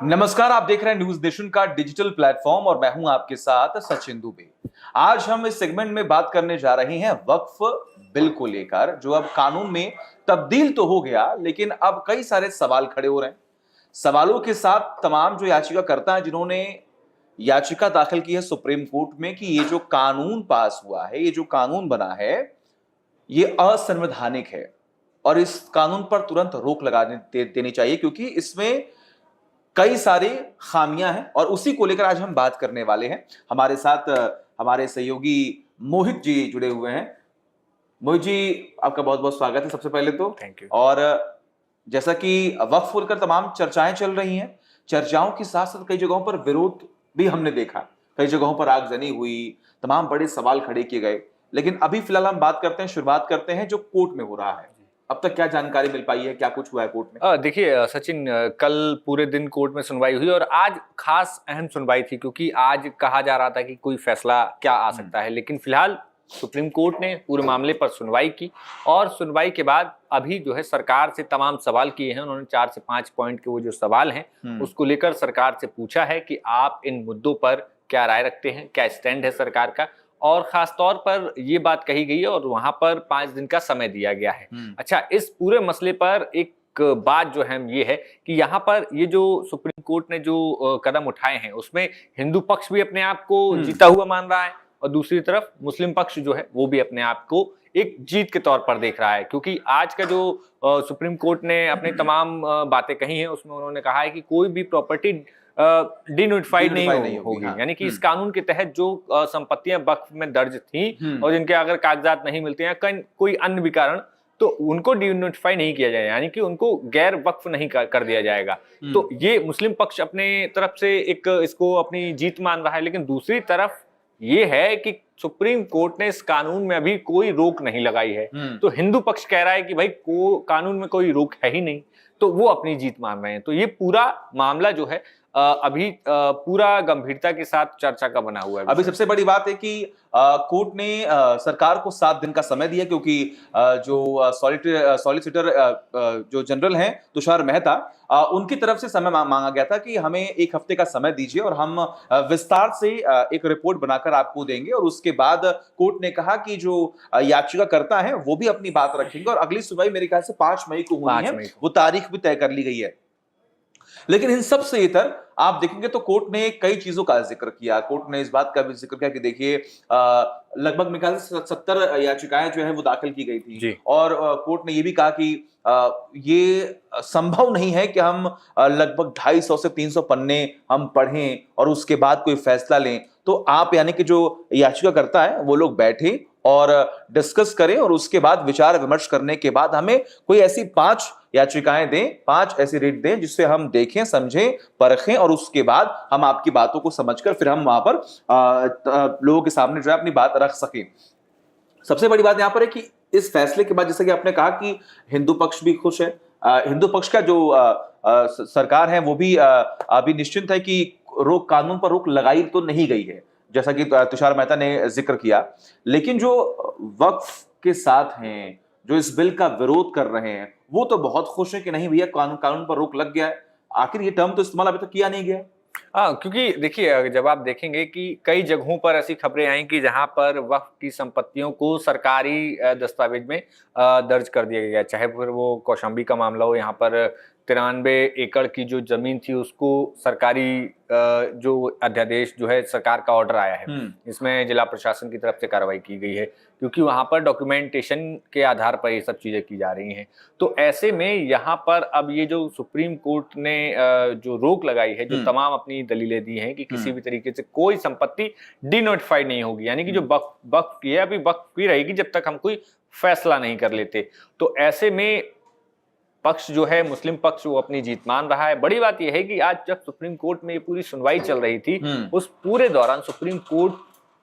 नमस्कार, आप देख रहे हैं न्यूज नेशन का डिजिटल प्लेटफॉर्म और मैं हूं आपके साथ सचिन दुबे। आज हम इस सेगमेंट में बात करने जा रहे हैं वक्फ बिल को लेकर, जो अब कानून में तब्दील तो हो गया, लेकिन अब कई सारे सवाल खड़े हो रहे हैं। सवालों के साथ तमाम जो याचिकाकर्ता हैं, जिन्होंने याचिका दाखिल की है सुप्रीम कोर्ट में कि ये जो कानून पास हुआ है, ये जो कानून बना है, ये असंवैधानिक है और इस कानून पर तुरंत रोक देनी चाहिए, क्योंकि इसमें कई सारी खामियां हैं और उसी को लेकर आज हम बात करने वाले हैं। हमारे साथ हमारे सहयोगी मोहित जी जुड़े हुए हैं। मोहित जी, आपका बहुत बहुत स्वागत है सबसे पहले तो। Thank you. और जैसा कि वक्फ को लेकर तमाम चर्चाएं चल रही हैं, चर्चाओं के साथ साथ कई जगहों पर विरोध भी हमने देखा, कई जगहों पर आगजनी हुई, तमाम बड़े सवाल खड़े किए गए। लेकिन अभी फिलहाल हम बात करते हैं, शुरुआत करते हैं जो कोर्ट में हो रहा है। अब तक क्या जानकारी मिल पाई है, क्या कुछ हुआ है कोर्ट में? देखिए सचिन, कल पूरे दिन कोर्ट में सुनवाई हुई और आज खास अहम सुनवाई थी, क्योंकि आज कहा जा रहा था कि कोई फैसला क्या आ सकता है, लेकिन फिलहाल सुप्रीम कोर्ट ने पूरे मामले पर सुनवाई की और सुनवाई के बाद अभी जो है सरकार से तमाम सवाल किए हैं। उन्होंने 4 से 5 पॉइंट के वो जो सवाल हैं उसको लेकर सरकार से पूछा है कि आप इन मुद्दों पर क्या राय रखते हैं, क्या स्टैंड है सरकार का, और खास तौर पर ये बात कही गई है और वहां पर 5 दिन का समय दिया गया है। अच्छा, इस पूरे मसले पर एक बात जो है ये है कि यहाँ पर ये जो सुप्रीम कोर्ट ने जो कदम उठाए हैं उसमें हिंदू पक्ष भी अपने आप को जीता हुआ मान रहा है और दूसरी तरफ मुस्लिम पक्ष जो है वो भी अपने आप को एक जीत के तौर पर देख रहा है, क्योंकि आज का जो सुप्रीम कोर्ट ने अपनी तमाम बातें कही हैं उसमें उन्होंने कहा है कि कोई भी प्रॉपर्टी डिनोटिफाइड नहीं होगी। हाँ। यानी कि इस कानून के तहत जो संपत्तियां वक्फ में दर्ज थी और जिनके अगर कागजात नहीं मिलते हैं कोई अन्य भी कारण, तो उनको डिनोटिफाई नहीं किया जाएगा, यानी कि उनको गैर वक्फ नहीं कर दिया जाएगा। तो ये मुस्लिम पक्ष अपने तरफ से एक इसको अपनी जीत मान रहा है, लेकिन दूसरी तरफ ये है कि सुप्रीम कोर्ट ने इस कानून में अभी कोई रोक नहीं लगाई है। तो हिंदू पक्ष कह रहा है कि भाई कानून में कोई रोक है ही नहीं, तो वो अपनी जीत मान रहे हैं। तो ये पूरा मामला जो है अभी पूरा गंभीरता के साथ चर्चा का बना हुआ है। अभी सबसे बड़ी बात है कि कोर्ट ने सरकार को 7 दिन का समय दिया, क्योंकि जो सॉलिसिटर जो जनरल हैं तुषार मेहता, उनकी तरफ से समय मांगा गया था कि हमें 1 हफ्ते का समय दीजिए और हम विस्तार से एक रिपोर्ट बनाकर आपको देंगे। और उसके बाद कोर्ट ने कहा कि जो याचिकाकर्ता हैं वो भी अपनी बात रखेंगे और अगली सुनवाई मेरे ख्याल से 5 मई को होनी है, वो तारीख भी तय कर ली गई है। लेकिन इन सब से इतर आप देखेंगे तो कोर्ट ने कई चीजों का जिक्र किया। कोर्ट ने इस बात का भी जिक्र किया कि देखिए, लगभग मेरे ख्याल से 70 याचिकाएं जो है वो दाखिल की गई थी और कोर्ट ने ये भी कहा कि ये संभव नहीं है कि हम लगभग 250 से 300 पन्ने हम पढ़ें और उसके बाद कोई फैसला लें। तो आप यानी कि जो याचिकाकर्ता है वो लोग बैठे और डिस्कस करें और उसके बाद विचार विमर्श करने के बाद हमें कोई ऐसी 5 याचिकाएं दें, 5 ऐसी रीट दें जिससे हम देखें, समझें, परखें और उसके बाद हम आपकी बातों को समझकर फिर हम वहां पर लोगों के सामने जो है अपनी बात रख सकें। सबसे बड़ी बात यहां पर है कि इस फैसले के बाद, जैसे कि आपने कहा कि हिंदू पक्ष भी खुश है, हिंदू पक्ष का जो सरकार है वो भी अभी निश्चिंत है कि कानून पर रोक लगाई तो नहीं गई है, जैसा कि तुषार मेहता ने जिक्र किया। लेकिन जो वक्फ के साथ हैं, जो इस बिल का विरोध कर रहे हैं, वो तो बहुत खुश है कि नहीं भैया, कानून पर रोक लग गया है। आखिर ये टर्म तो इस्तेमाल अभी तक किया नहीं गया। हाँ, क्योंकि देखिए जब आप देखेंगे कि कई जगहों पर ऐसी खबरें आई कि जहां पर वक्फ की संपत्तियों को सरकारी दस्तावेज में दर्ज कर दिया गया, चाहे फिर वो कौशाम्बी का मामला हो। यहाँ पर 93 एकड़ की जो जमीन थी उसको सरकारी जो अध्यादेश जो है सरकार का ऑर्डर आया है, इसमें जिला प्रशासन की तरफ से कार्रवाई की गई है, क्योंकि वहां पर डॉक्यूमेंटेशन के आधार पर ये सब चीजें की जा रही हैं। तो ऐसे में यहाँ पर अब ये जो सुप्रीम कोर्ट ने जो रोक लगाई है, जो तमाम अपनी दलीलें दी हैं कि किसी भी तरीके से कोई संपत्ति डिनोटिफाइड नहीं होगी, यानी कि जो वक्फ की है अभी वक्फ की रहेगी जब तक हम कोई फैसला नहीं कर लेते। तो ऐसे में पक्ष जो है मुस्लिम पक्ष वो अपनी जीत मान रहा है। बड़ी बात यह है कि आज जब सुप्रीम कोर्ट में ये पूरी सुनवाई चल रही थी, उस पूरे दौरान सुप्रीम कोर्ट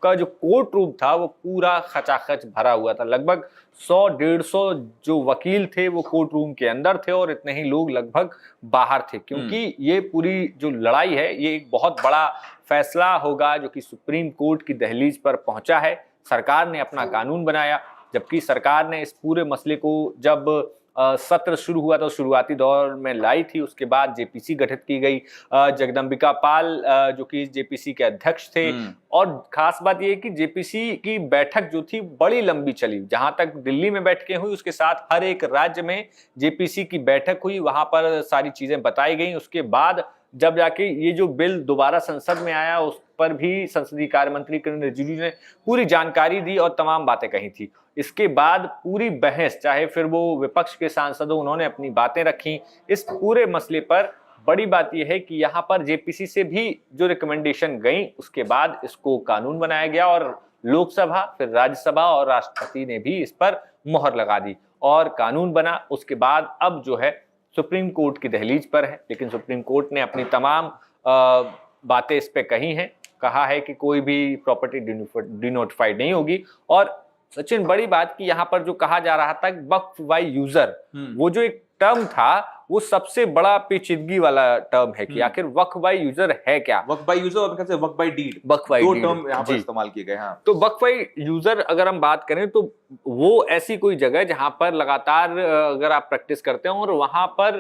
का जो कोर्ट रूम था वो पूरा खचाखच भरा हुआ था। लगभग 100-150 जो वकील थे वो कोर्ट रूम के अंदर थे और इतने ही लोग लगभग बाहर थे, क्योंकि ये पूरी जो लड़ाई है ये एक बहुत बड़ा फैसला होगा जो कि सुप्रीम कोर्ट की दहलीज पर पहुंचा है। सरकार ने अपना कानून बनाया, जबकि सरकार ने इस पूरे मसले को जब सत्र शुरू हुआ तो शुरुआती दौर में लाई थी। उसके बाद जेपीसी गठित की गई, जगदम्बिका पाल जो कि जेपीसी के अध्यक्ष थे। और खास बात यह है कि जेपीसी की बैठक जो थी बड़ी लंबी चली, जहां तक दिल्ली में बैठकें हुई उसके साथ हर एक राज्य में जेपीसी की बैठक हुई, वहां पर सारी चीजें बताई गई। उसके बाद जब जाके ये जो बिल दोबारा संसद में आया उस पर भी संसदीय कार्य मंत्री किरेन रिजिजू ने पूरी जानकारी दी और तमाम बातें कही थी। इसके बाद पूरी बहस, चाहे फिर वो विपक्ष के सांसद हो, उन्होंने अपनी बातें रखी इस पूरे मसले पर। बड़ी बात यह है कि यहाँ पर जेपीसी से भी जो रिकमेंडेशन गई उसके बाद इसको कानून बनाया गया और लोकसभा, फिर राज्यसभा और राष्ट्रपति ने भी इस पर मुहर लगा दी और कानून बना। उसके बाद अब जो है सुप्रीम कोर्ट की दहलीज पर है, लेकिन सुप्रीम कोर्ट ने अपनी तमाम बातें इस पे कही हैं। कहा है कि कोई भी प्रॉपर्टी डिनोटिफाइड नहीं होगी। और सचिन, बड़ी बात कि यहाँ पर जो कहा जा रहा था वक्फ बाय यूजर, वो जो एक टर्म था वो सबसे बड़ा पेचीदगी वाला टर्म है कि आखिर वक्फ बाय यूजर है क्या। वक्फ बाय यूजर और कैसे वक्फ बाय डीड, वक्फ बाय दो डीड टर्म यहाँ पर इस्तेमाल किए गए। हाँ, तो वक्फ बाय यूजर अगर हम बात करें तो वो ऐसी कोई जगह जहां पर लगातार अगर आप प्रैक्टिस करते हैं और वहां पर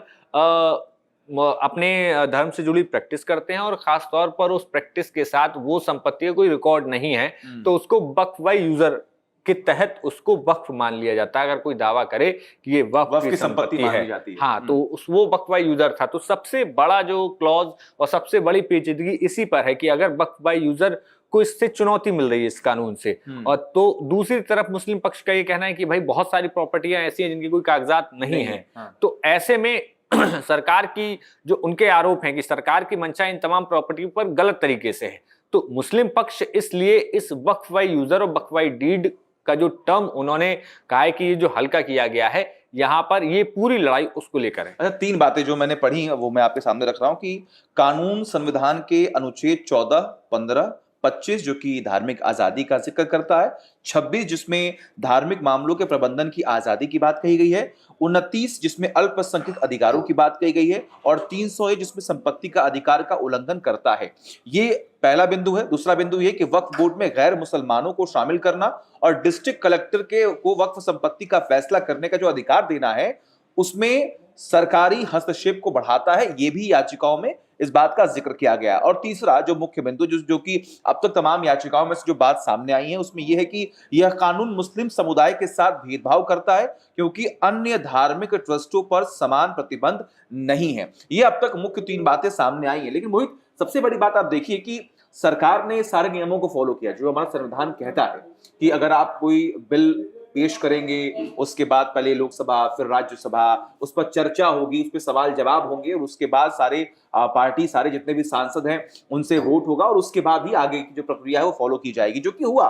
अपने धर्म से जुड़ी प्रैक्टिस करते हैं और खास तौर पर उस प्रैक्टिस के साथ वो संपत्ति का कोई रिकॉर्ड नहीं है, तो उसको वक्फ बाय यूजर के तहत उसको वक्फ मान लिया जाता है। अगर कोई दावा करे कि ये वक्फ की संपत्ति है, हाँ, तो वो वक्फ बाय यूजर था। तो सबसे बड़ा जो क्लॉज और सबसे बड़ी पेचीदगी इसी पर है कि अगर वक्फ बाय यूजर को इससे चुनौती मिल रही है इस कानून से, और तो दूसरी तरफ मुस्लिम पक्ष का ये कहना है कि भाई बहुत सारी प्रॉपर्टियां ऐसी हैं जिनकी कोई कागजात नहीं है। तो ऐसे में सरकार की जो उनके आरोप हैं कि सरकार की मंशा इन तमाम प्रॉपर्टी पर गलत तरीके से है, तो मुस्लिम पक्ष इसलिए इस वक्फ बाय यूजर और वक्फ बाय डीड का जो टर्म उन्होंने कहा है कि ये जो हल्का किया गया है, यहां पर ये पूरी लड़ाई उसको लेकर है। अच्छा, तीन बातें जो मैंने पढ़ी वो मैं आपके सामने रख रहा हूं कि कानून संविधान के अनुच्छेद 14, 15, 25 जो कि धार्मिक आजादी का जिक्र करता है, 26 जिसमें धार्मिक मामलों के प्रबंधन की आजादी की बात कही गई है, 29 जिसमें अल्पसंख्यक अधिकारों की बात कही गई है और 301 जिसमें संपत्ति का अधिकार का उल्लंघन करता है। ये पहला बिंदु है। दूसरा बिंदु ये कि वक्फ बोर्ड में गैर मुसलमानों को शामिल करना और डिस्ट्रिक्ट कलेक्टर को वक्फ संपत्ति का फैसला करने का जो अधिकार देना है, उसमें सरकारी हस्तक्षेप को बढ़ाता है। ये भी याचिकाओं में इस बात का जिक्र किया गया। और तीसरा जो मुख्य बिंदु जो कि अब तक तमाम याचिकाओं में से जो बात सामने आई है उसमें यह है कि यह कानून मुस्लिम समुदाय के साथ भेदभाव करता है क्योंकि अन्य धार्मिक ट्रस्टों पर समान प्रतिबंध नहीं है। ये अब तक मुख्य तीन बातें सामने आई हैं। लेकिन मोहित, सबसे बड़ी बात आप देखिए कि सरकार ने सारे नियमों को फॉलो किया जो हमारा संविधान कहता है कि अगर आप कोई बिल पेश करेंगे, उसके बाद पहले लोकसभा फिर राज्यसभा, उस पर चर्चा होगी, उस पर सवाल जवाब होंगे और उसके बाद सारे पार्टी, सारे जितने भी सांसद हैं उनसे वोट होगा और उसके बाद ही आगे की जो प्रक्रिया है वो फॉलो की जाएगी, जो कि हुआ,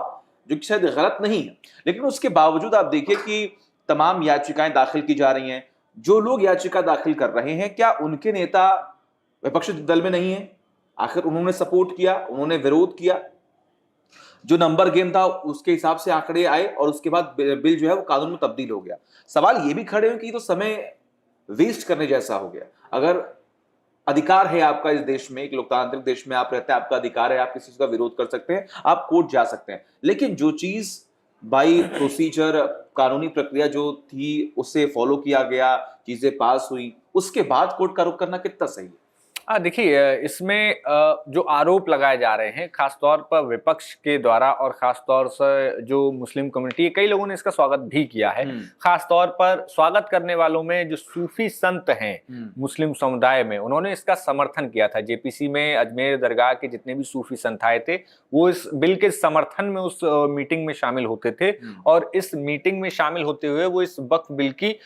जो कि शायद गलत नहीं है। लेकिन उसके बावजूद आप देखिए कि तमाम याचिकाएं दाखिल की जा रही हैं। जो लोग याचिका दाखिल कर रहे हैं, क्या उनके नेता विपक्षी दल में नहीं है? आखिर उन्होंने सपोर्ट किया, उन्होंने विरोध किया, जो नंबर गेम था उसके हिसाब से आंकड़े आए और उसके बाद बिल जो है वो कानून में तब्दील हो गया। सवाल ये भी खड़े हुए कि तो समय वेस्ट करने जैसा हो गया। अगर अधिकार है आपका इस देश में, एक लोकतांत्रिक देश में आप रहते हैं, आपका अधिकार है, आप किसी चीज का विरोध कर सकते हैं, आप कोर्ट जा सकते हैं, लेकिन जो चीज बाई प्रोसीजर कानूनी प्रक्रिया जो थी उससे फॉलो किया गया, चीजें पास हुई, उसके बाद कोर्ट का रुख करना कितना सही है? देखिए, इसमें जो आरोप लगाए जा रहे हैं खासतौर पर विपक्ष के द्वारा और खासतौर से जो मुस्लिम कम्युनिटी, कई लोगों ने इसका स्वागत भी किया है। खासतौर पर स्वागत करने वालों में जो सूफी संत हैं मुस्लिम समुदाय में, उन्होंने इसका समर्थन किया था। जेपीसी में अजमेर दरगाह के जितने भी सूफी संत आए थे वो इस बिल के समर्थन में उस मीटिंग में शामिल होते थे और इस मीटिंग में शामिल होते हुए वो इस वक्फ बिल की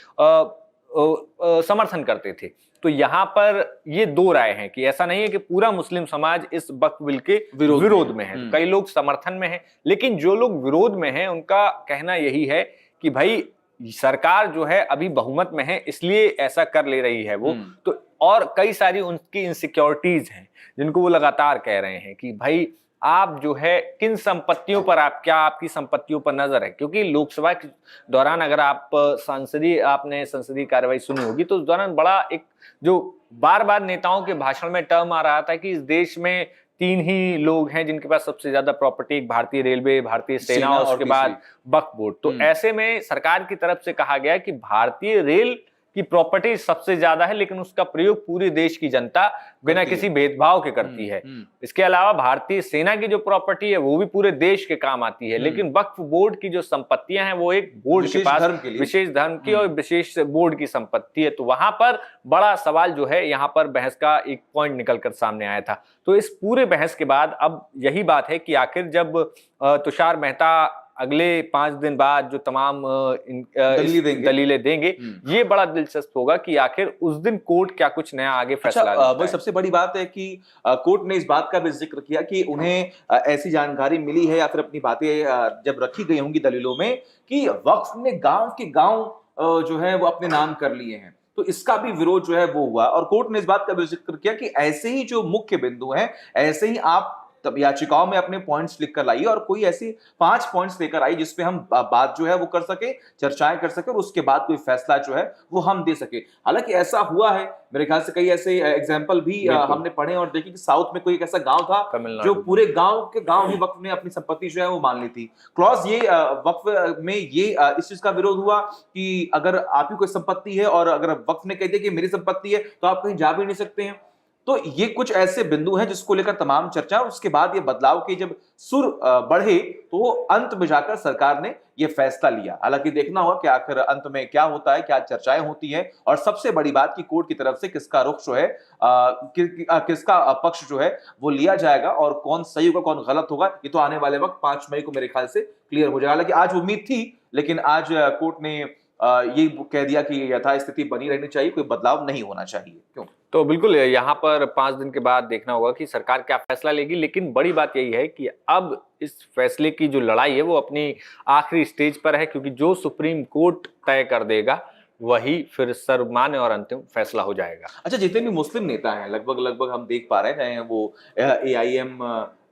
समर्थन करते थे। तो यहाँ पर ये दो राय हैं कि ऐसा नहीं है कि पूरा मुस्लिम समाज इस वक्फ बिल के विरोध में है। कई लोग समर्थन में हैं, लेकिन जो लोग विरोध में हैं उनका कहना यही है कि भाई सरकार जो है अभी बहुमत में है इसलिए ऐसा कर ले रही है वो। तो और कई सारी उनकी इनसिक्योरिटीज हैं जिनको वो लगातार कह रहे हैं कि भाई आप जो है किन संपत्तियों पर आपकी संपत्तियों पर नजर है, क्योंकि लोकसभा के दौरान अगर आप आपने संसदीय कार्रवाई सुनी होगी तो उस दौरान बड़ा एक जो बार बार नेताओं के भाषण में टर्म आ रहा था कि इस देश में 3 ही लोग हैं जिनके पास सबसे ज्यादा प्रॉपर्टी, एक भारतीय रेलवे, भारतीय सेना और उसके बाद वक्फ बोर्ड। तो ऐसे में सरकार की तरफ से कहा गया कि भारतीय रेल कि प्रॉपर्टी सबसे ज्यादा है, लेकिन उसका प्रयोग पूरे देश की जनता बिना किसी भेदभाव के करती है। इसके अलावा भारतीय सेना की जो प्रॉपर्टी है वो भी पूरे देश के काम आती है, लेकिन वक्फ बोर्ड की जो संपत्तियां हैं वो एक बोर्ड के पास विशेष धर्म की और विशेष बोर्ड की संपत्ति है। तो वहां पर बड़ा सवाल जो है, यहाँ पर बहस का एक पॉइंट निकलकर सामने आया था। तो इस पूरे बहस के बाद अब यही बात है कि आखिर जब तुषार मेहता अगले 5 दिन बाद जो तमाम दलीलें देंगे, ये बड़ा दिलचस्प होगा कि आखिर उस दिन कोर्ट क्या कुछ नया आगे फैसला लेता है। वही सबसे बड़ी बात है कि कोर्ट ने इस बात का भी जिक्र किया कि उन्हें ऐसी जानकारी मिली है या फिर अपनी बातें जब रखी गई होंगी दलीलों में कि वक्फ ने गांव के गांव जो है वो अपने नाम कर लिए हैं, तो इसका भी विरोध जो है वो हुआ। और कोर्ट ने इस बात का भी जिक्र किया कि ऐसे ही जो मुख्य बिंदु हैं, ऐसे ही आप तब याचिकाओं में अपने पॉइंट्स लिखकर लाइए और कोई ऐसी 5 पॉइंट्स लेकर आई जिसपे हम बात जो है वो कर सके, चर्चाएं कर सके और उसके बाद कोई फैसला जो है वो हम दे सके। हालांकि ऐसा हुआ है, मेरे ख्याल से कई ऐसे एग्जांपल भी हमने पढ़े और देखे कि साउथ में कोई एक ऐसा गांव था जो पूरे गांव के गांव ही वक्फ ने अपनी संपत्ति जो है वो मान ली थी। क्लॉज ये वक्फ में ये इस चीज का विरोध हुआ कि अगर आपकी कोई संपत्ति है और अगर वक्फ ने कह दिया कि मेरी संपत्ति है तो आप कहीं जा भी नहीं सकते हैं। तो ये कुछ ऐसे बिंदु हैं जिसको लेकर तमाम चर्चा, और उसके बाद ये बदलाव के जब सुर बढ़े तो अंत में जाकर सरकार ने ये फैसला लिया। हालांकि देखना होगा कि आखिर अंत में क्या होता है, क्या चर्चाएं होती हैं, और सबसे बड़ी बात कि कोर्ट की तरफ से किसका रुख जो है, किसका पक्ष जो है वो लिया जाएगा और कौन सही होगा कौन गलत होगा, ये तो आने वाले वक्त 5 मई को मेरे ख्याल से क्लियर हो जाएगा। हालांकि आज उम्मीद थी, लेकिन आज कोर्ट ने ये कह दिया कि यथास्थिति बनी रहनी चाहिए, कोई बदलाव नहीं होना चाहिए। क्यों? तो बिल्कुल यहाँ पर 5 दिन के बाद देखना होगा कि सरकार क्या फैसला लेगी, लेकिन बड़ी बात यही है कि अब इस फैसले की जो लड़ाई है वो अपनी आखिरी स्टेज पर है, क्योंकि जो सुप्रीम कोर्ट तय कर देगा वही फिर सर्वमान्य और अंतिम फैसला हो जाएगा। अच्छा, जितने भी मुस्लिम नेता हैं लगभग हम देख पा रहे हैं, चाहे वो AIM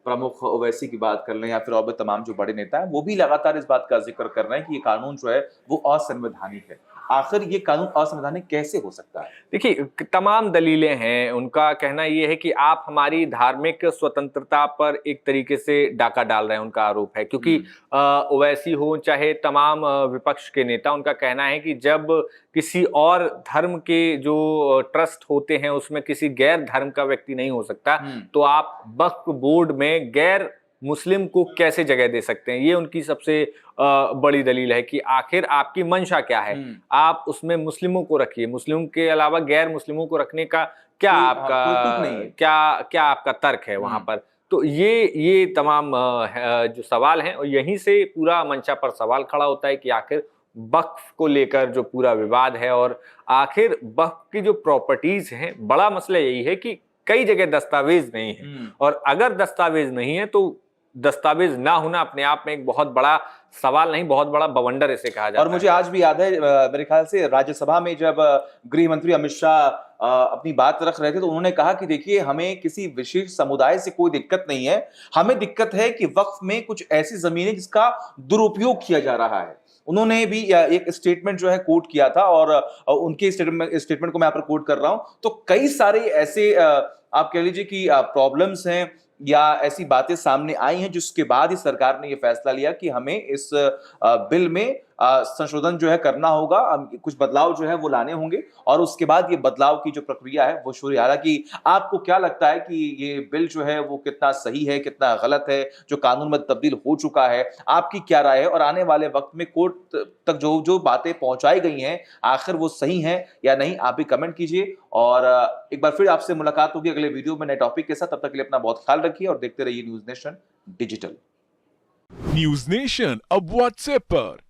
प्रमुख ओवैसी की बात कर लें या फिर और भी तमाम जो बड़े नेता हैं, वो भी लगातार इस बात का जिक्र कर रहे हैं कि ये कानून जो है वो असंवैधानिक है। आखिर ये कानून असंवैधानिक कैसे हो सकता है? देखिए, तमाम दलीलें हैं। उनका कहना ये है कि आप हमारी धार्मिक स्वतंत्रता पर एक तरीके से डाका डाल रहे हैं, उनका आरोप है। क्योंकि ओवैसी हो चाहे तमाम विपक्ष के नेता, उनका कहना है कि जब किसी और धर्म के जो ट्रस्ट होते हैं उसमें किसी गैर धर्म का व्यक्ति नहीं हो सकता, तो आप वक्फ बोर्ड में गैर मुस्लिम को कैसे जगह दे सकते हैं। ये उनकी सबसे बड़ी दलील है कि आखिर आपकी मंशा क्या है, आप उसमें मुस्लिमों को रखिए, मुस्लिमों के अलावा गैर मुस्लिमों को रखने का क्या आपका क्या आपका तर्क है वहां पर। तो ये तमाम जो सवाल हैं, और यहीं से पूरा मंशा पर सवाल खड़ा होता है कि आखिर वक्फ को लेकर जो पूरा विवाद है, और आखिर वक्फ की जो प्रॉपर्टीज हैं, बड़ा मसला यही है कि कई जगह दस्तावेज नहीं है, और अगर दस्तावेज नहीं है तो दस्तावेज ना होना अपने आप में एक बहुत बड़ा सवाल नहीं, बहुत बड़ा बवंडर इसे कहा जाता है। और मुझे आज भी याद है, मेरे ख्याल से राज्यसभा में जब गृह मंत्री अमित शाह अपनी बात रख रहे थे तो उन्होंने कहा कि देखिए, हमें किसी विशेष समुदाय से कोई दिक्कत नहीं है, हमें दिक्कत है कि वक्फ में कुछ ऐसी जमीनें जिसका दुरुपयोग किया जा रहा है। उन्होंने भी एक स्टेटमेंट जो है कोट किया था, और उनके स्टेटमेंट को मैं यहाँ पर कोट कर रहा हूं। तो कई सारे ऐसे आप कह लीजिए कि प्रॉब्लम्स हैं या ऐसी बातें सामने आई हैं जिसके बाद ही सरकार ने यह फैसला लिया कि हमें इस बिल में संशोधन जो है करना होगा, कुछ बदलाव जो है वो लाने होंगे, और उसके बाद ये बदलाव की जो प्रक्रिया है वो शुरू। हालांकि आपको क्या लगता है कि ये बिल जो है वो कितना सही है, कितना गलत है, जो कानून में तब्दील हो चुका है, आपकी क्या राय है? और आने वाले वक्त में कोर्ट तक जो बातें पहुंचाई गई हैं, आखिर वो सही हैं या नहीं, आप भी कमेंट कीजिए। और एक बार फिर आपसे मुलाकात होगी अगले वीडियो में नए टॉपिक के साथ। तब तक के लिए अपना बहुत ख्याल रखिए और देखते रहिए news nation digital. News nation अब व्हाट्सएप पर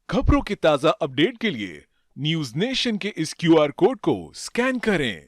खबरों के ताजा अपडेट के लिए न्यूज नेशन के इस QR कोड को स्कैन करें।